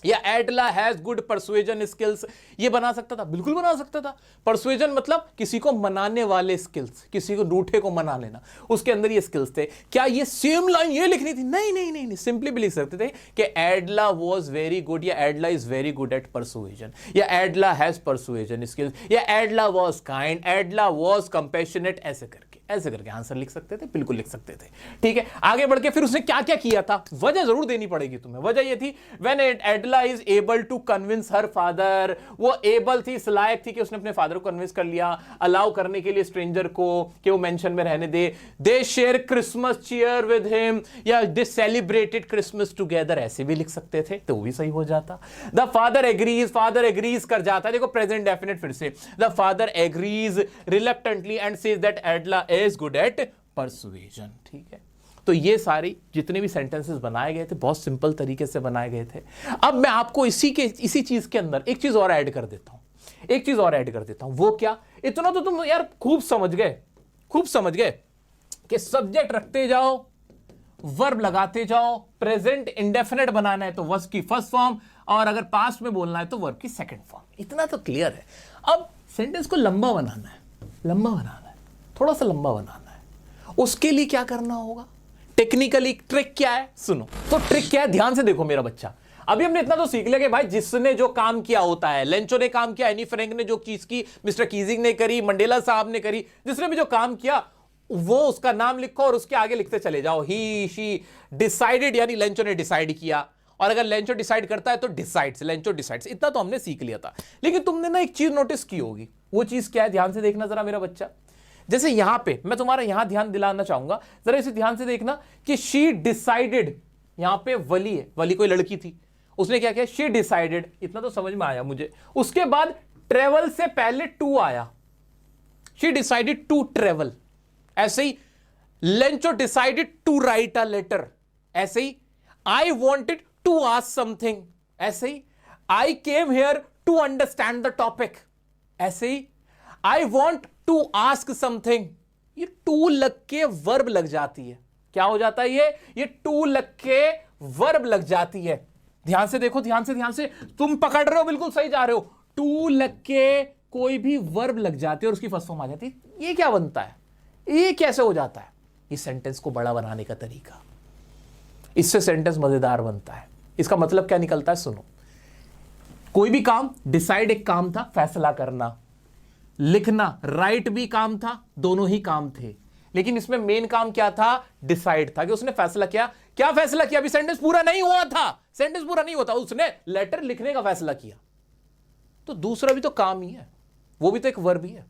या एडला हैज गुड परसुएजन स्किल्स, ये बना सकता था, बिल्कुल बना सकता था। परसुएजन मतलब किसी को मनाने वाले स्किल्स, किसी को रूठे को मना लेना, उसके अंदर ये स्किल्स थे। क्या ये सेम लाइन ये लिखनी थी? नहीं, सिंपली भी लिख सकते थे कि एडला वाज वेरी गुड, या Edla is very good at persuasion, या एडला हैज परसुएजन स्किल्स, या Edla was kind, Edla was compassionate, ऐसे करके आंसर लिख सकते थे, बिल्कुल लिख सकते थे, ठीक है। आगे बढ़ के फिर उसने क्या क्या किया था, वजह जरूर देनी पड़ेगी तुम्हें। वजह ये थी when Edla is able to convince her father, वो एबल थी, इस लायक थी कि उसने अपने फादर को कन्विंस कर लिया, अलाउ करने के लिए स्ट्रेंजर को कि वो मेंशन में रहने दे। They share Christmas cheer with him, या दे सेलिब्रेटेड क्रिसमस टुगेदर, ऐसे भी लिख सकते थे तो वो भी सही हो जाता। द फादर एग्रीज कर जाता है, देखो प्रेजेंट डेफिनेट फिर से, the father agrees reluctantly and says that Edla is good at persuasion, ठीक है। तो ये सारी जितने भी सेंटेंसेस बनाए गए थे बहुत सिंपल तरीके से बनाए गए थे। अब मैं आपको इसी चीज के अंदर एक चीज और ऐड कर देता हूं, वो क्या? इतना तो तुम यार खूब समझ गए कि सब्जेक्ट रखते जाओ, वर्ब लगाते जाओ, प्रेजेंट इंडेफिनिट बनाना है तो वर्ब की फर्स्ट फॉर्म, और अगर पास्ट में बोलना है तो वर्ब की सेकंड फॉर्म, इतना तो क्लियर है। अब सेंटेंस को लंबा बनाना है, लंबा बनाना है, थोड़ा सा लंबा बनाना है। उसके लिए क्या करना होगा? टेक्निकली ट्रिक क्या है सुनो। तो ट्रिक क्या है, ध्यान से देखो मेरा बच्चा। अभी हमने इतना तो सीख लिया कि भाई जिसने जो काम किया होता है, लेंचो ने काम किया, एनी फ्रैंक ने जो चीज की, मिस्टर कीजिंग ने करी, मंडेला साहब ने करी, जिसने भी जो काम किया वो उसका नाम लिखो और उसके आगे लिखते चले जाओ। ही शी डिसाइडेड, यानी लेंचो ने डिसाइड किया, और अगर लेंचो डिसाइड करता है तो डिसाइड्स, लेंचो डिसाइड्स। इतना तो हमने सीख लिया था। लेकिन तुमने ना एक चीज नोटिस की होगी, वो चीज क्या है, ध्यान से देखना जरा मेरा बच्चा। जैसे यहां पे मैं तुम्हारा यहां ध्यान दिलाना चाहूंगा, जरा इसे ध्यान से देखना कि शी डिसाइडेड, यहां पे वली है, वली कोई लड़की थी, उसने क्या किया, शी डिसाइडेड, इतना तो समझ में आया मुझे। उसके बाद ट्रेवल से पहले टू आया, शी डिसाइडेड टू ट्रेवल। ऐसे ही Lencho decided to write a letter. ऐसे ही I wanted to ask something. ऐसे ही I came here to understand the topic. ऐसे ही I want to ask something. ये टू लग के वर्ब लग जाती है। क्या हो जाता है ये टू लग के वर्ब लग जाती है। ध्यान से देखो, ध्यान से तुम पकड़ रहे हो, बिल्कुल सही जा रहे हो। टू लग के कोई भी वर्ब लग जाती है और उसकी फर्स्ट फॉर्म आ जाती है। ये क्या बनता है, ये कैसे हो जाता है? इस सेंटेंस को बड़ा बनाने का तरीका, इससे सेंटेंस मजेदार बनता है। इसका मतलब क्या निकलता है सुनो। कोई भी काम, डिसाइड एक काम था, फैसला करना, लिखना, राइट भी काम था, दोनों ही काम थे। लेकिन इसमें मेन काम क्या था, डिसाइड था, कि उसने फैसला किया। क्या फैसला किया? अभी सेंटेंस पूरा नहीं हुआ था, सेंटेंस पूरा नहीं होता, उसने लेटर लिखने का फैसला किया। तो दूसरा भी तो काम ही है, वो भी तो एक वर्ब ही है,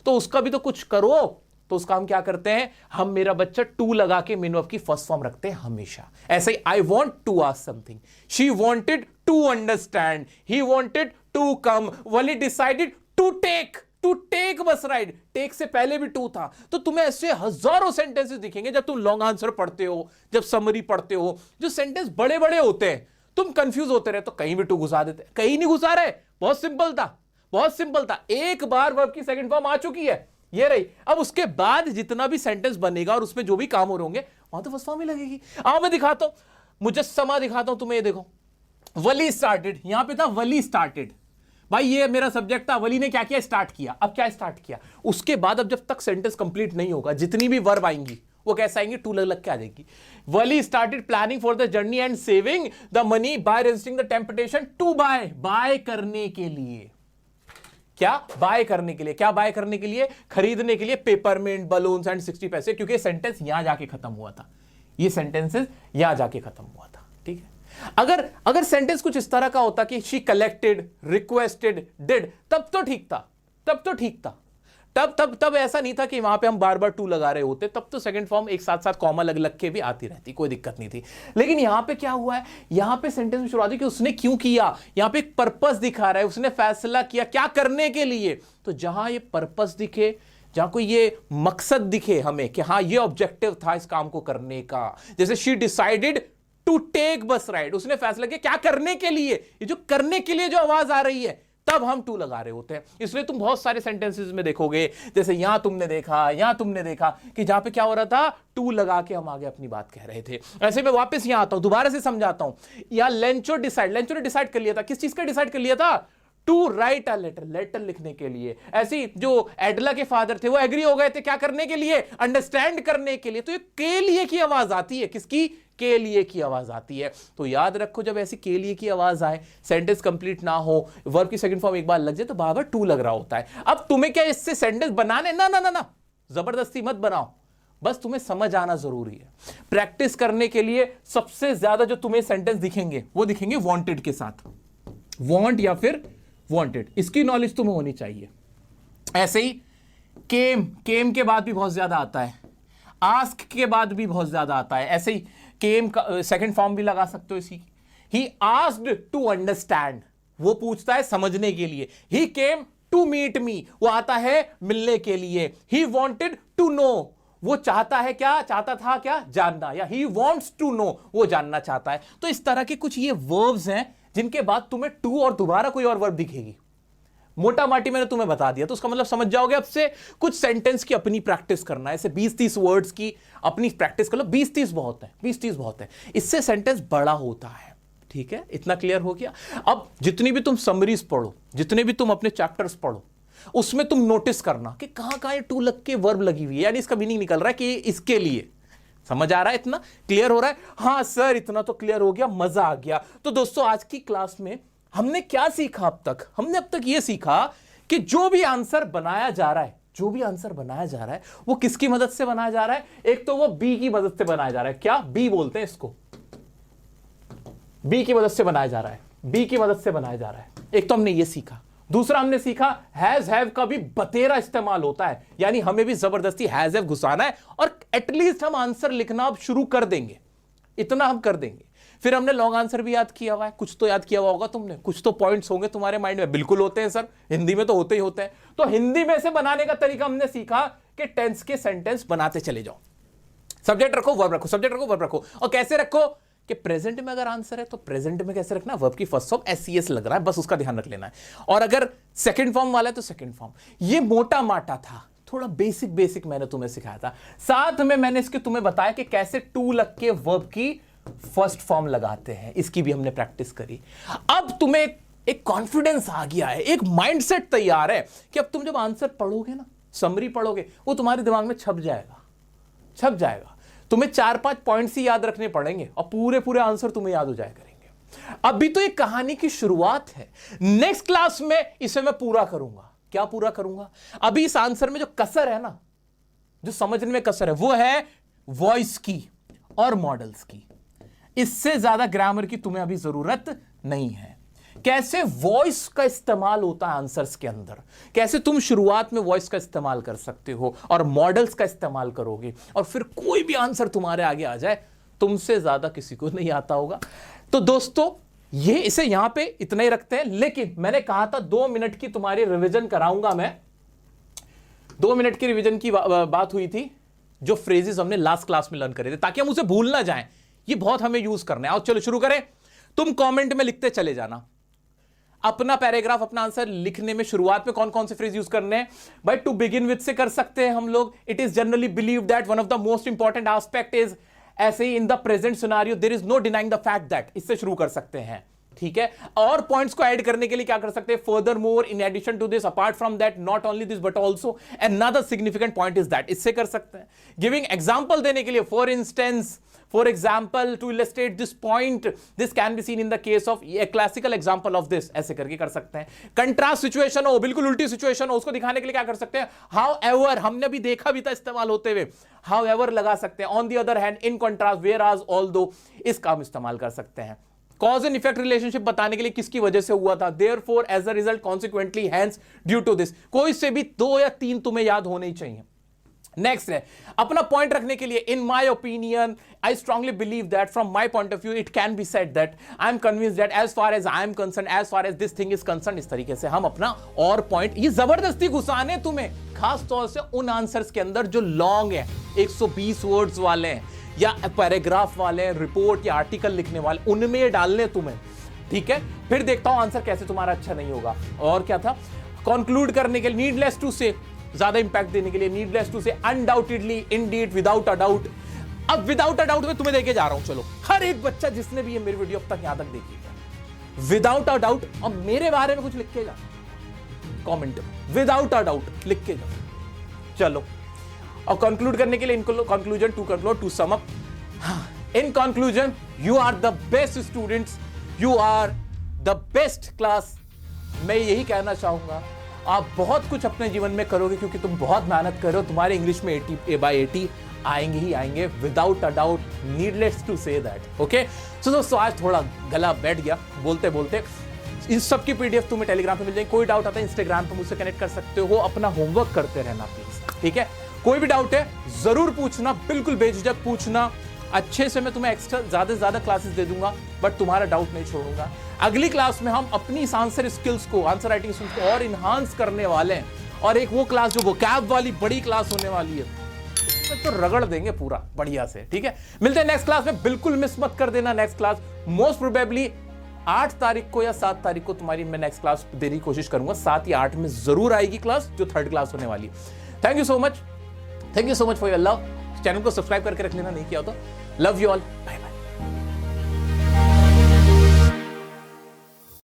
तो उसका भी तो कुछ करो। तो उसका हम क्या करते हैं, हम मेरा बच्चा टू लगा के मेन वर्ब की फर्स्ट फॉर्म रखते हैं हमेशा। ऐसे ही I want to ask something, she wanted to understand, he wanted to come, Valli decided to take bus ride. Take से पहले भी टू था। तो तुम्हें ऐसे हजारों सेंटेंसेस दिखेंगे जब तुम लॉन्ग आंसर पढ़ते हो, जब समरी पढ़ते हो, जो सेंटेंस बड़े बड़े होते हैं, तुम कंफ्यूज होते रहे, तो कहीं भी टू घुसा देते, कहीं नहीं घुसा रहे। बहुत सिंपल था। एक बार वर्ब की सेकंड फॉर्म आ चुकी है, ये रही। अब उसके बाद जितना भी सेंटेंस बनेगा और उसमें जो भी काम हो रहे होंगे, वहां तो फर्स्ट फॉर्म ही लगेगी। आओ मैं दिखाता हूं, मुजस्समा दिखाता हूं तुम्हें। ये देखो, वली स्टार्टेड, यहां पे था वली स्टार्टेड। भाई ये मेरा सब्जेक्ट था, वली ने क्या किया, स्टार्ट किया। अब क्या स्टार्ट किया, उसके बाद अब जब तक सेंटेंस कंप्लीट नहीं होगा, जितनी भी वर्ब आएंगी वो कैसे आएंगी, टू लग के आ जाएगी। वली started planning for the journey and saving the money by resisting the temptation to buy करने के लिए। क्या बाय करने के लिए, क्या बाय करने के लिए, खरीदने के लिए पेपरमिंट, बलून्स एंड 60 पैसे, क्योंकि सेंटेंस यहां जाके खत्म हुआ था, ये सेंटेंसेस यहां जाके खत्म हुआ था। ठीक है, अगर सेंटेंस कुछ इस तरह का होता कि शी कलेक्टेड, रिक्वेस्टेड, डिड, तब तो ठीक था। तब ऐसा नहीं था कि वहां पे हम बार बार टू लगा रहे होते, तब तो सेकंड फॉर्म एक साथ साथ कॉमा लग के भी आती रहती, कोई दिक्कत नहीं थी। लेकिन यहां पे क्या हुआ है, यहां पे सेंटेंस में शुरुआत कि उसने क्यों किया, यहां पे एक पर्पस दिखा रहा है, उसने फैसला किया क्या करने के लिए। तो जहां ये पर्पस दिखे, जहां कोई ये मकसद दिखे हमें कि हाँ ये ऑब्जेक्टिव था इस काम को करने का, जैसे she decided to take bus ride, उसने फैसला किया क्या करने के लिए, ये जो करने के लिए जो आवाज आ रही है, तब हम टू लगा रहे होते हैं। इसलिए तुम बहुत सारे सेंटेंसेस में देखोगे, जैसे यहां तुमने देखा कि जहां पे क्या हो रहा था, टू लगा के हम आगे अपनी बात कह रहे थे। ऐसे मैं वापस यहां आता हूं, दोबारा से समझाता हूं। या लेंचो ने डिसाइड कर लिया था, किस चीज का डिसाइड कर लिया था, टू राइट अ लेटर लिखने के लिए। ऐसी जो एडला के फादर थे वो एग्री हो गए थे, क्या करने के लिए, अंडरस्टैंड करने के लिए। तो ये के लिए की आवाज आती है, किसकी, के लिए की आवाज आती है। तो याद रखो, जब ऐसी के लिए की आवाज आए, सेंटेंस कंप्लीट ना हो, वर्ब की सेकंड फॉर्म एक बार लग जाए, तो बार बार टू लग रहा होता है। अब तुम्हें क्या इससे सेंटेंस बनाने, ना जबरदस्ती मत बनाओ, बस तुम्हें समझ आना जरूरी है। प्रैक्टिस करने के लिए सबसे ज्यादा जो तुम्हें सेंटेंस दिखेंगे वो दिखेंगे वांटेड के साथ, वांट या फिर वांटेड, इसकी नॉलेज तुम्हें होनी चाहिए। ऐसे ही केम के बाद भी बहुत ज्यादा आता है, आस्क के बाद भी बहुत ज्यादा आता है। ऐसे ही केम का सेकंड फॉर्म भी लगा सकते हो इसी। ही आस्क्ड टू अंडरस्टैंड, वो पूछता है समझने के लिए। ही केम टू मीट मी, वो आता है मिलने के लिए। ही वॉन्टेड टू नो, वो चाहता है क्या, चाहता था क्या, जानना, या ही वॉन्ट्स टू नो, वो जानना चाहता है। तो इस तरह के कुछ ये वर्ब्स हैं जिनके बाद तुम्हें टू और दोबारा कोई और वर्ब दिखेगी। मोटा माटी मैंने तुम्हें बता दिया, तो उसका मतलब समझ जाओगे। अब से कुछ सेंटेंस की अपनी प्रैक्टिस करना है, ऐसे 20-30 वर्ड्स की अपनी प्रैक्टिस कर लो। 20-30 बहुत है, 20-30 बहुत है, इससे सेंटेंस बड़ा होता है। ठीक है, इतना क्लियर हो गया। अब जितनी भी तुम समरीज पढ़ो, जितने भी तुम अपने चैप्टर्स पढ़ो, उसमें तुम नोटिस करना कि कहां कहां ये टू लग के वर्ब लगी हुई है, यानी इसका मीनिंग निकल रहा है कि ये इसके लिए। समझ आ रहा है? इतना क्लियर हो रहा है? हाँ सर इतना तो क्लियर हो गया, मजा आ गया। तो दोस्तों आज की क्लास में हमने क्या सीखा अब तक? हमने अब तक यह सीखा कि जो भी आंसर बनाया जा रहा है, जो भी आंसर बनाया जा रहा है वो किसकी मदद से बनाया जा रहा है? एक तो वो बी की मदद से बनाया जा रहा है। क्या बी बोलते हैं इसको? बी की मदद से बनाया जा रहा है, बी की मदद से बनाया जा रहा है। एक तो हमने ये सीखा। दूसरा हमने सीखा हैज हैव का भी बतेरा इस्तेमाल होता है, यानी हमें भी जबरदस्ती हैज हैव घुसाना है और एटलीस्ट हम आंसर लिखना अब शुरू कर देंगे, इतना हम कर देंगे। फिर हमने लॉन्ग आंसर भी याद किया हुआ है, कुछ तो याद किया हुआ होगा तुमने, कुछ तो पॉइंट्स होंगे तुम्हारे माइंड में। बिल्कुल होते हैं सर, हिंदी में तो होते ही होते हैं। तो हिंदी में से बनाने का तरीका हमने सीखा कि टेंस के सेंटेंस बनाते चले जाओ। सब्जेक्ट रखो, वर्ब रखो, सब्जेक्ट रखो, वर्ब रखो। और कैसे रखो कि प्रेजेंट में अगर आंसर है तो प्रेजेंट में कैसे रखना, वर्ब की फर्स्ट फॉर्म एसईएस लग रहा है, बस उसका ध्यान रख लेना है। और अगर सेकंड फॉर्म वाला है तो सेकंड फॉर्म। ये मोटा माटा था, थोड़ा बेसिक मैंने तुम्हें सिखाया था। साथ में मैंने इसके तुम्हें बताया कि कैसे टू लग के वर्ब की फर्स्ट फॉर्म लगाते हैं, इसकी भी हमने प्रैक्टिस करी। अब तुम्हें एक कॉन्फिडेंस आ गया है, एक माइंडसेट तैयार है कि अब तुम जब आंसर पढ़ोगे ना, समरी पढ़ोगे, वो तुम्हारे दिमाग में छप जाएगा। तुम्हें 4-5 पॉइंट्स ही याद रखने पड़ेंगे और पूरे आंसर तुम्हें याद हो जाया करेंगे। अभी तो एक कहानी की शुरुआत है, नेक्स्ट क्लास में इसे मैं पूरा करूंगा। क्या पूरा करूंगा? अभी इस आंसर में जो कसर है ना, जो समझने में कसर है, वो है वॉइस की और मॉडल्स की। इससे ज्यादा ग्रामर की तुम्हें अभी जरूरत नहीं है। कैसे वॉइस का इस्तेमाल होता है आंसर्स के अंदर, कैसे तुम शुरुआत में वॉइस का इस्तेमाल कर सकते हो और मॉडल्स का इस्तेमाल करोगे, और फिर कोई भी आंसर तुम्हारे आगे आ जाए, तुमसे ज्यादा किसी को नहीं आता होगा। तो दोस्तों ये इसे यहां पे इतना ही रखते हैं। लेकिन मैंने कहा था 2 मिनट की तुम्हारी रिवीजन कराऊंगा मैं। 2 मिनट की रिवीजन की बात हुई थी, जो फ्रेजेस हमने लास्ट क्लास में लर्न करे थे, ताकि हम उसे भूल ना जाएं। ये बहुत हमें यूज करना है। और चलो शुरू करें। तुम कमेंट में लिखते चले जाना अपना पैराग्राफ, अपना आंसर लिखने में शुरुआत में कौन कौन से फ्रेज यूज करने हैं। भाई टू बिगिन विद से कर सकते हैं हम लोग। It is generally believe that one of the most important aspect is, ऐसे ही in the present scenario there is no denying the fact that, इससे शुरू कर सकते हैं। ठीक है, और पॉइंट्स को ऐड करने के लिए क्या कर सकते हैं? Furthermore, in addition to this, apart from that, not only this but also another significant point is that, इससे कर सकते हैं। गिविंग एग्जांपल देने के लिए, for instance, for example, to illustrate this point, this can be seen in the case of a classical example of this, ऐसे करके कर सकते हैं। कंट्रास्ट सिचुएशन हो, बिल्कुल उल्टी सिचुएशन हो, उसको दिखाने के लिए क्या कर सकते हैं? However, हमने भी देखा भी था इस्तेमाल होते हुए, however लगा सकते हैं। On the other hand, in contrast, whereas, although, इसका हम इस्तेमाल कर सकते हैं। कॉज एंड इफेक्ट रिलेशनशिप बताने के लिए किसकी वजह से हुआ था, therefore, as a result, consequently, hence, due to this, कोई से भी 2 या 3 तुम्हें याद होने ही चाहिए। नेक्स्ट है अपना पॉइंट रखने के लिए, in my opinion, I strongly believe that, from my point of view, it can be said that, I am convinced that, as far as I am concern, as far as this thing is concern. इस तरीके से हम अपना और पॉइंट, ये जबरदस्ती घुसाने तुम्हें, खास तौर से उन आंसर्स के अंदर जो लॉन्ग है, 120 वर्ड्स वाले हैं, या पैराग्राफ वाले हैं, रिपोर्ट या आर्टिकल लिखने वाले, उनमें ये डालने तुम्हें। ठीक है, फिर देखता हूं आंसर कैसे तुम्हारा अच्छा नहीं होगा। और क्या था? कंक्लूड करने के लिए, नीडलेस टू से, ज्यादा इंपैक्ट देने के लिए, नीडलेस टू से, undoubtedly, Indeed, without a doubt. अब विदाउट अ डाउट में तुम्हें देके जा रहा हूं। चलो, हर एक बच्चा जिसने भी ये मेरी वीडियो अब तक यहां तक देखी है, विदाउट अ डाउट, और मेरे बारे में कुछ लिख के जा कमेंट में, विदाउट अ डाउट लिख के जा। चलो, और कंक्लूड करने के लिए, conclusion, to conclude, to sum up, in conclusion, you are the best students, you are the best class. मैं यही कहना चाहूंगा, आप बहुत कुछ अपने जीवन में करोगे क्योंकि तुम बहुत मेहनत कर रहे हो। तुम्हारे इंग्लिश में 80/80 आएंगे ही आएंगे, without a doubt, needless to say that. Okay, so दोस्तों आज थोड़ा गला बैठ गया बोलते बोलते। इन सब की पीडीएफ तुम्हें टेलीग्राम पे मिल जाएगी। कोई डाउट आता है इंस्टाग्राम पे मुझसे कनेक्ट कर सकते हो। अपना होमवर्क करते रहना प्लीज, ठीक है? कोई भी डाउट है जरूर पूछना, बिल्कुल बेझिझक पूछना। अच्छे से मैं तुम्हें एक्स्ट्रा ज्यादा से ज्यादा क्लासेस दे दूंगा, बट तुम्हारा डाउट नहीं छोड़ूंगा। अगली क्लास में हम अपनी आंसर स्किल्स को, आंसर राइटिंग स्किल्स को और इनहांस करने वाले हैं, और एक वो क्लास जो वोकैब वाली बड़ी क्लास होने वाली है, उसमें तो रगड़ देंगे पूरा बढ़िया से। ठीक है, मिलते हैं नेक्स्ट क्लास में, बिल्कुल मिस मत कर देना नेक्स्ट क्लास। मोस्ट प्रोबेबली 8 तारीख को या 7 तारीख को तुम्हारी मैं नेक्स्ट क्लास देने की कोशिश करूंगा। 7 या 8 में जरूर आएगी क्लास, जो 3rd क्लास होने वाली है। Thank you so much for your love. Channel को सब्सक्राइब करके रख लेना नहीं किया तो। Love you all, bye.